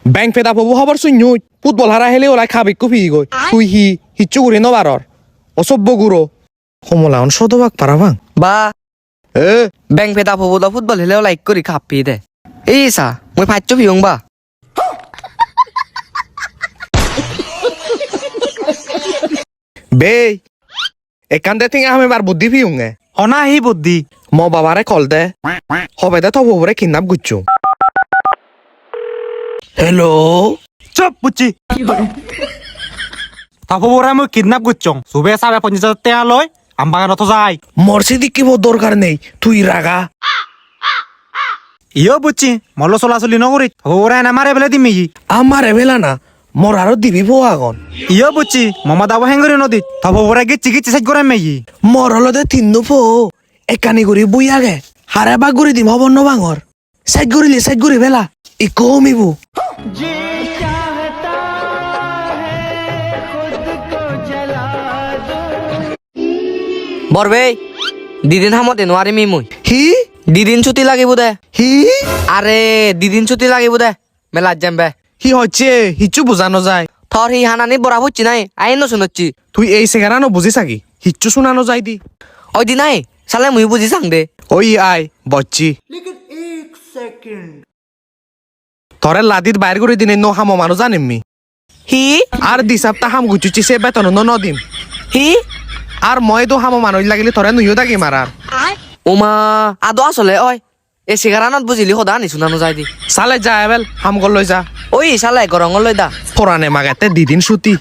bank ফেদা পাবো হবার শূন্য ফুটবল হারা হেলে ওলাই খাবি কুপি গই তুই হিচ্ছু করে নবারর অসভ্য গুরো কমলা অন শতভাগ পারাবাং বা এ ব্যাংক পেতা ফবুদা ফুটবল হেলেও লাইক করি খাপি দে এই সা মই ফাইচ্ছ ভিউং বা বে এখান থেকে আমি এবার বুদ্ধি পিউঙে হনা হি বুদ্ধি ম বাবারে কল দে হবে দে তবু বরে কিডন্যাপ গুচ্ছু হ্যালো চুপ বুঝছি তারপর ওরা মই কিডন্যাপ করছং সুবে সাবে 50,000 টাকা লয় আমবাগানত যাই মরসি দিকিব দরকার নেই তুই রাগা ইয়ো বুঝছি মল্ল চলাচলি নকরি ওরা এনে মারে বেলে দিমি আমার এবেলা না মোর আরো দিবি বউ আগন ইয়ো বুঝছি মামা দাবো হেঙ্গরি নদীত তারপর ওরা গিয়ে চিকিৎসা সাজ করে মেয়ে মোর হলদে তিন্দু ফো একানি গুড়ি বুই আগে হারে বাগ গুড়ি দিম হবর ন বাঙর সাইড গুড়িলি সাইড গুড়ি বেলা ই কমিবু বরবে দিদিন হামতে নোৱাৰিমি মই হি দিদিন ছুটি লাগিব দে হি আরে দিদিন ছুটি লাগিব দে মেলাত যাম বে হি হচ্ছে হিচ্ছু বুঝানো যায় থর হি হানানি বরা হচ্ছি নাই আইন শুনছি তুই এই সেগারা ন বুঝি সাকি হিচ্ছু শুনানো যায় দি ওই দি নাই চালে মুই বুঝি চাং দে ওই আয় বচ্চি তরে লাদিত বাইর করে দিনে ন হামো মানুষ জানিমমি হি আর দি সপ্তাহ হাম গুচুচি সে বেতন ন দিম হি আর মই তো হামো মানুষ লাগিলে তরে নুইও দাগি মারার ওমা আদো আসলে ওই এ সিগারানত বুঝিলি সদা নি শুনানো যায় দি সালে যা এবেল হাম গল লৈ যা ওই চালে গরঙ লৈ দা কোরআনে মাগাতে দিদিন সুতি